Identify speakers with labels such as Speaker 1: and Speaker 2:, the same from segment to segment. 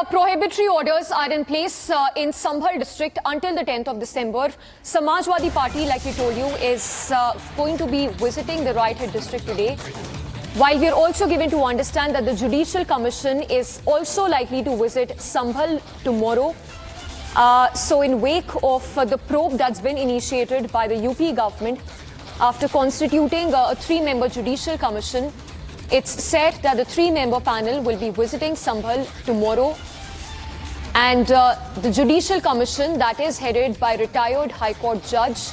Speaker 1: While prohibitory orders are in place in Sambhal district until the 10th of December, Samajwadi Party, like we told you, is going to be visiting the right-hit district today. While we are also given to understand that the Judicial Commission is also likely to visit Sambhal tomorrow. So in wake of the probe that's been initiated by the UP government after constituting a three-member Judicial Commission, it's said that the three-member panel will be visiting Sambhal tomorrow, and the Judicial Commission, that is headed by retired High Court judge,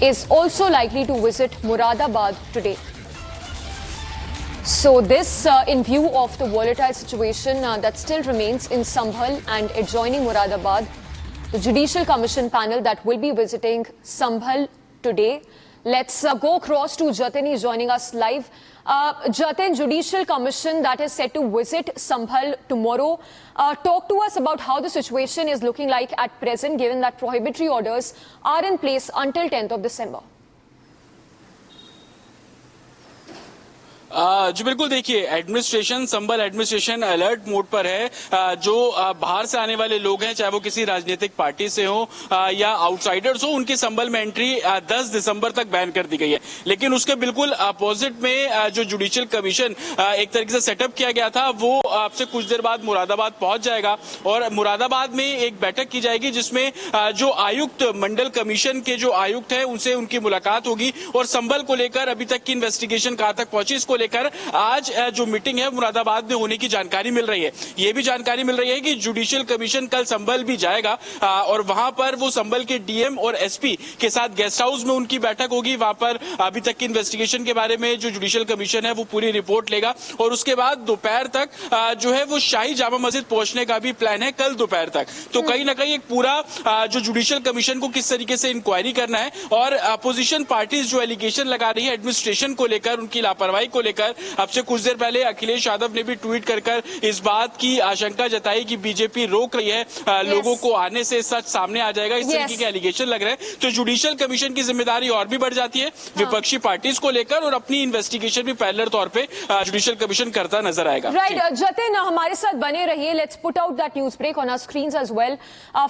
Speaker 1: is also likely to visit Moradabad today. So this in view of the volatile situation that still remains in Sambhal and adjoining Moradabad, the Judicial Commission panel that will be visiting Sambhal today. Let's go across to Jatin. He's joining us live. Jatin, Judicial Commission that is set to visit Sambhal tomorrow. Talk to us about how the situation is looking like at present, given that prohibitory orders are in place until 10th of December.
Speaker 2: जी बिल्कुल, देखिए administration, संभल administration alert mode पर है। जो बाहर से आने वाले लोग हैं, चाहे वो किसी राजनीतिक पार्टी से हो या आउटसाइडर्स हो, उनकी संभल में एंट्री 10 दिसंबर तक बैन कर दी गई है। लेकिन उसके बिल्कुल अपोजिट में जो जुडिशियल कमीशन एक तरीके से सेटअप किया गया था, वो आपसे कुछ देर बाद मुरादाबाद पहुंच जाएगा और मुरादाबाद में एक बैठक की जाएगी जिसमें जो आयुक्त, मंडल कमीशन के जो आयुक्त हैं, उनसे उनकी मुलाकात होगी और संभल को लेकर अभी तक की इन्वेस्टिगेशन कहां तक पहुंची, इसको लेकर आज जो मीटिंग है मुरादाबाद में होने की जानकारी मिल रही है। यह भी जानकारी मिल रही है कि जुडिशियल कमीशन कल संभल भी जाएगा और वहां पर वो संभल के डीएम और एसपी के साथ गेस्ट हाउस में उनकी बैठक होगी। वहां पर अभी तक की इन्वेस्टिगेशन के बारे में जो जुडिशियल कमीशन है वो पूरी रिपोर्ट लेगा और उसके बाद दोपहर तक जो है वो शाही जामा मस्जिद पहुंचने का भी प्लान है कल दोपहर तक। तो कहीं ना कहीं एक पूरा जो जुडिशियल कमीशन को किस तरीके से इंक्वायरी करना है और अपोजिशन पार्टीज जो एलिगेशन लगा रही है एडमिनिस्ट्रेशन को लेकर, उनकी लापरवाही को लेकर, अब से कुछ देर पहले अखिलेश यादव ने भी ट्वीट कर इस बात की आशंका जताई कि बीजेपी रोक रही है लोगों को आने से, सच सामने आ जाएगा, इस तरीके के एलिगेशन लग रहे हैं। तो जुडिशियल कमीशन की जिम्मेदारी और भी बढ़ जाती है विपक्षी पार्टीज को लेकर और अपनी इन्वेस्टिगेशन भी पैरेलल तौर पे जुडिशियल कमीशन करता नजर आएगा।
Speaker 1: राइट जतिन, हमारे साथ बने रहिए। Let's put out that news break on our screens as well.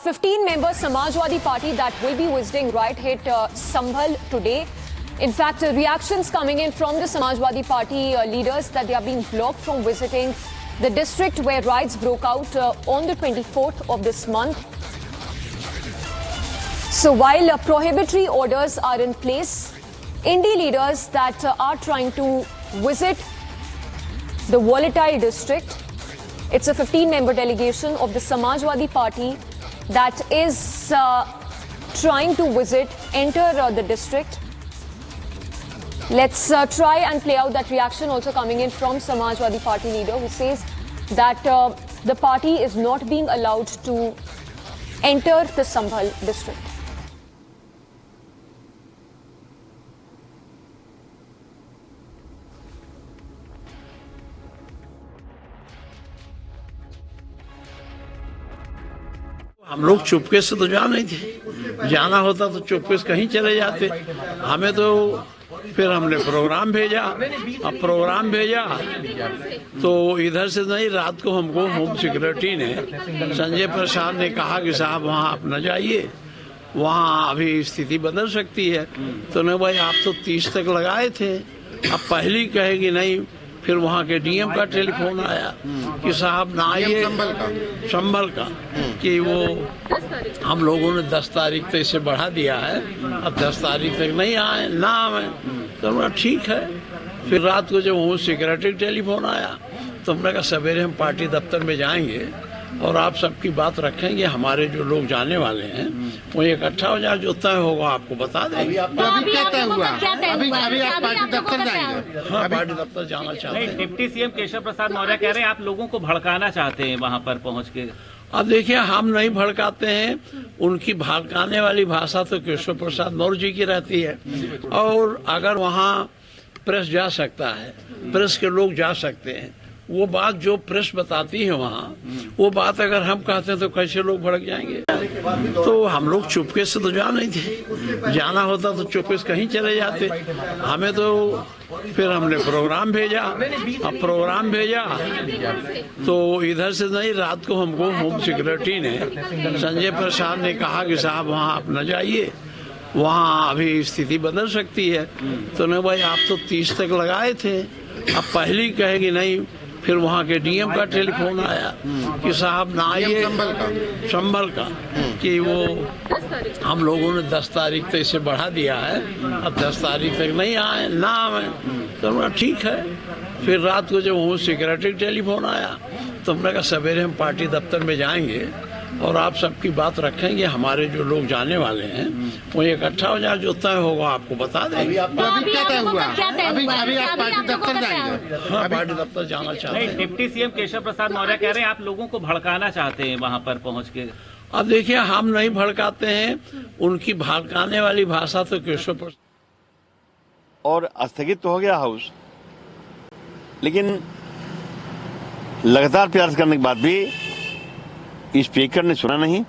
Speaker 1: 15 member Samajwadi Party that will be visiting right hit Sambhal today. In fact, reactions coming in from the Samajwadi Party leaders that they are being blocked from visiting the district where riots broke out on the 24th of this month. So while prohibitory orders are in place, indie leaders that are trying to visit the volatile district, it's a 15-member delegation of the Samajwadi Party that is trying to enter the district. Let's try and play out that reaction also coming in from Samajwadi Party leader, who says that the party is not being allowed to enter the Sambhal district.
Speaker 3: हम लोग चुपके से तो जा नहीं थे, जाना होता तो चुपके से कहीं चले जाते। हमें तो फिर हमने प्रोग्राम भेजा, अब प्रोग्राम भेजा तो इधर से नहीं, रात को हमको होम सिक्योरिटी ने, संजय प्रसाद ने कहा कि साहब वहाँ आप न जाइए, वहाँ अभी स्थिति बदल सकती है। तो नहीं भाई, आप तो 30 तक लगाए थे, अब पहली कहेगी नहीं। फिर वहाँ के डीएम का टेलीफोन आया कि साहब ना आइए, संभल का, कि वो हम लोगों ने 10 तारीख तक इसे बढ़ा दिया है, अब 10 तारीख तक नहीं आए, ना आए। तो ठीक है। फिर रात को जब होम सिक्योरिटी टेलीफोन आया तो हमने कहा सवेरे हम पार्टी दफ्तर में जाएंगे और आप सबकी बात रखेंगे, हमारे जो लोग जाने वाले हैं वो इकट्ठा हो जाए, जो तय होगा आपको बता देंगे।
Speaker 4: अभी क्या तय हुआ? अभी आप पार्टी दफ्तर जाएंगे?
Speaker 3: हाँ, पार्टी दफ्तर जाना चाहते हैं।
Speaker 5: डिप्टी सीएम केशव प्रसाद मौर्य कह रहे हैं आप लोगों को भड़काना चाहते हैं वहां पर पहुंच के।
Speaker 3: अब देखिए, हम नहीं भड़काते हैं, उनकी भड़काने वाली भाषा तो केशव प्रसाद मौर्य जी की रहती है। और अगर वहाँ प्रेस जा सकता है, प्रेस के लोग जा सकते हैं, वो बात जो प्रेस बताती है वहाँ, वो बात अगर हम कहते हैं तो कैसे लोग भड़क जाएंगे। तो हम लोग चुपके से तो जा नहीं थे, जाना होता तो चुपके से कहीं चले जाते। हमें तो फिर हमने प्रोग्राम भेजा। अब प्रोग्राम भेजा तो इधर से नहीं, रात को हमको होम सेक्रेटरी ने, संजय प्रसाद ने कहा कि साहब वहाँ आप न जाइए, वहाँ अभी स्थिति बदल सकती है। तो नहीं भाई, आप तो 30 तक लगाए थे, अब पहले कहेगी नहीं। फिर वहाँ के डीएम का टेलीफोन आया कि साहब ना आइए, संभल का, कि वो हम लोगों ने 10 तारीख तक इसे बढ़ा दिया है, अब 10 तारीख तक नहीं आए, ना आए। तो हमने ठीक है। फिर रात को जब होम सेक्रेटरी टेलीफोन आया तो हमने कहा सवेरे हम पार्टी दफ्तर में जाएंगे और आप सबकी बात रखेंगे। हमारे जो लोग जाने वाले हैं वो इकट्ठा हो जाए, जो तय होगा आपको बता देंगे।
Speaker 4: तो अभी क्या तय हुआ? अभी आप पार्टी दफ्तर जाएंगे?
Speaker 3: हाँ, पार्टी दफ्तर जाना चाहते
Speaker 5: नहीं,
Speaker 3: हैं।
Speaker 5: डिप्टी सीएम केशव प्रसाद मौर्य कह रहे हैं आप लोगों को भड़काना चाहते हैं वहाँ पर पहुँच के।
Speaker 3: अब देखिए, हम नहीं भड़काते हैं, उनकी भड़काने वाली भाषा तो केशव प्रसाद।
Speaker 6: और स्थगित तो हो गया हाउस, लेकिन लगातार प्रयास करने के बाद भी स्पीकर ने सुना नहीं।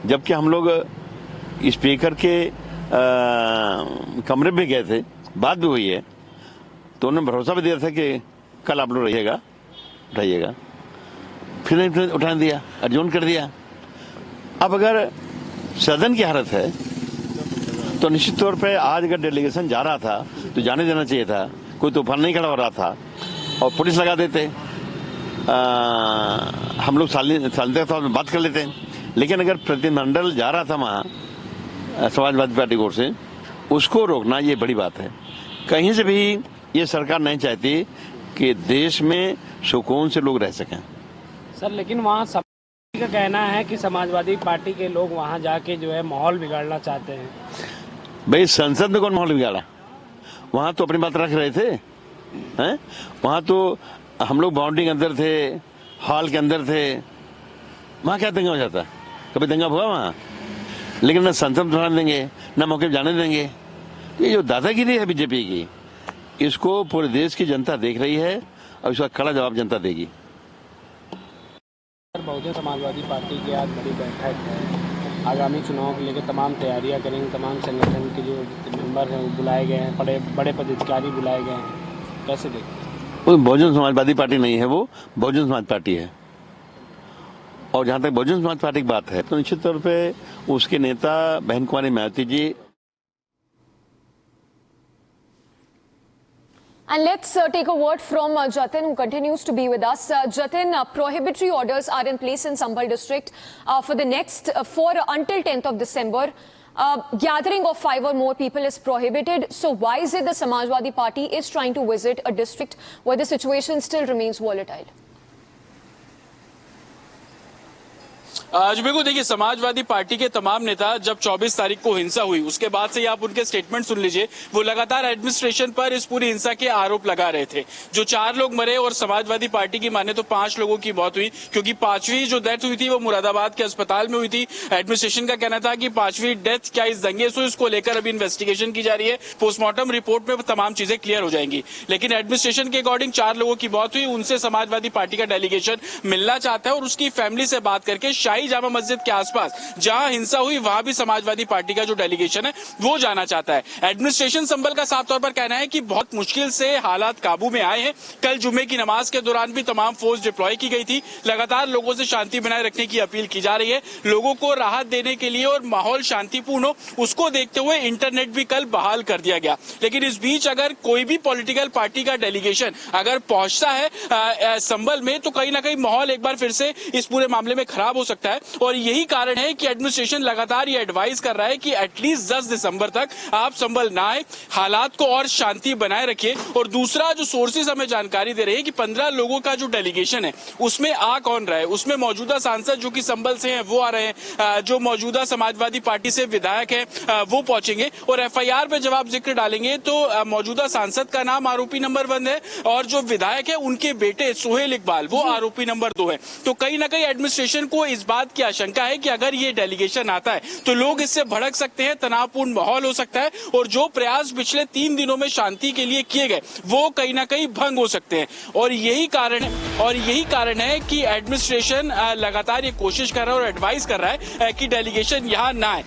Speaker 6: जबकि हम लोग स्पीकर के कमरे में गए थे, बात भी हुई है, तो उन्होंने भरोसा भी दिया था कि कल आप लोग रहिएगा। फिर नहीं उठाने दिया, अर्जुन कर दिया। अब अगर सदन की हालत है तो निश्चित तौर पे आज अगर डेलीगेशन जा रहा था तो जाने देना चाहिए था, कोई तूफान नहीं खड़ा हो रहा था और पुलिस लगा देते, हम लोग सालते तौर में बात कर लेते हैं। लेकिन अगर प्रतिनिधिमंडल जा रहा था वहाँ समाजवादी पार्टी की ओर से, उसको रोकना ये बड़ी बात है। कहीं से भी ये सरकार नहीं चाहती कि देश में सुकून से लोग रह सकें।
Speaker 7: सर, लेकिन वहाँ का कहना है कि समाजवादी पार्टी के लोग वहाँ जाके जो है माहौल बिगाड़ना चाहते हैं।
Speaker 6: भाई, संसद में कौन माहौल बिगाड़ा? वहाँ तो अपनी बात रख रहे थे, हैं? वहाँ तो हम लोग बाउंड्री के अंदर थे, हॉल के अंदर थे, वहाँ क्या दंगा हो जाता? कभी दंगा हुआ वहाँ? लेकिन न संसद में ध्यान देंगे, न मौके पर जाने देंगे। ये जो दादागिरी है बीजेपी की, इसको पूरे देश की जनता देख रही है और इसका कड़ा जवाब जनता देगी।
Speaker 7: बहुजन समाजवादी पार्टी की आज बड़ी बैठक है, आगामी चुनाव को लेकर तमाम तैयारियां करेंगे। तमाम संगठन के जो मेंबर हैं वो बुलाए गए हैं, बड़े पदाधिकारी बुलाए गए हैं। कैसे देखते हैं?
Speaker 6: वो बहुजन समाजवादी पार्टी नहीं है, वो बहुजन समाज पार्टी है। और जहाँ तक बहुजन समाज पार्टी की बात है तो निश्चित तौर पे उसके नेता बहन कुमारी Mayawati ji.
Speaker 1: And let's take a word from Jatin, who continues to be with us. Jatin, prohibitory orders are in place in Sambhal district for the next until 10th of December. Gathering of 5 or more people is prohibited. So why is it the Samajwadi Party is trying to visit a district where the situation still remains volatile?
Speaker 2: जी बिल्कुल, देखिए, Samajwadi party के तमाम नेता जब 24 तारीख को हिंसा हुई उसके बाद से आप उनके स्टेटमेंट सुन लीजिए, वो लगातार एडमिनिस्ट्रेशन पर इस पूरी हिंसा के आरोप लगा रहे थे। जो 4 लोग मरे और समाजवादी पार्टी की माने तो 5 लोगों की मौत हुई, क्योंकि 5वीं जो डेथ हुई थी वो मुरादाबाद के अस्पताल में हुई थी। एडमिनिस्ट्रेशन का कहना था कि 5वीं डेथ क्या इस दंगे से, इसको लेकर अभी इन्वेस्टिगेशन की जा रही है, पोस्टमार्टम रिपोर्ट में तमाम चीजें क्लियर हो जाएंगी। लेकिन एडमिनिस्ट्रेशन के अकॉर्डिंग 4 लोगों की मौत हुई, उनसे समाजवादी पार्टी का डेलीगेशन मिलना चाहता है और उसकी फैमिली से बात करके शाही जामा मस्जिद के आसपास जहां हिंसा हुई वहां भी समाजवादी पार्टी का जो डेलीगेशन है वो जाना चाहता है। एडमिनिस्ट्रेशन संभल का साफ तौर पर कहना है कि बहुत मुश्किल से हालात काबू में आए हैं। कल जुम्मे की नमाज के दौरान भी तमाम फोर्स डिप्लॉय की गई थी। लगातार लोगों से शांति बनाए रखने की अपील की जा रही है। लोगों को राहत देने के लिए और माहौल शांतिपूर्ण हो उसको देखते हुए इंटरनेट भी कल बहाल कर दिया गया। लेकिन इस बीच अगर कोई भी पॉलिटिकल पार्टी का डेलीगेशन अगर पहुंचता है संभल में तो कहीं ना कहीं माहौल एक बार फिर से इस पूरे मामले में खराब हो सकता है। और यही कारण है कि एडमिनिस्ट्रेशन लगातार ये एडवाइस कर रहा है कि एटलीस्ट 10 दिसंबर तक आप संभल ना आए, हालात को और शांति बनाए रखिए। और दूसरा जो सोर्सेज हमें जानकारी दे रहे हैं कि 15 लोगों का जो डेलीगेशन है उसमें आ कौन रहा है, उसमें मौजूदा सांसद जो कि संभल से हैं वो आ रहे हैं, जो मौजूदा समाजवादी पार्टी से विधायक है वो पहुंचेंगे और एफआईआर पे जब आप जिक्र डालेंगे तो मौजूदा सांसद का नाम आरोपी नंबर 1 है और जो विधायक है उनके बेटे सोहेल इकबाल वो आरोपी नंबर 2 है। तो कहीं ना कहीं एडमिनिस्ट्रेशन को इस बात बात की आशंका है कि अगर ये डेलीगेशन आता है तो लोग इससे भड़क सकते हैं, तनावपूर्ण माहौल हो सकता है और जो प्रयास पिछले 3 दिनों में शांति के लिए किए गए वो कहीं ना कहीं भंग हो सकते हैं। और यही कारण है कि एडमिनिस्ट्रेशन लगातार ये कोशिश कर रहा है और एडवाइस कर रहा है कि डेलीगेशन यहाँ ना आए।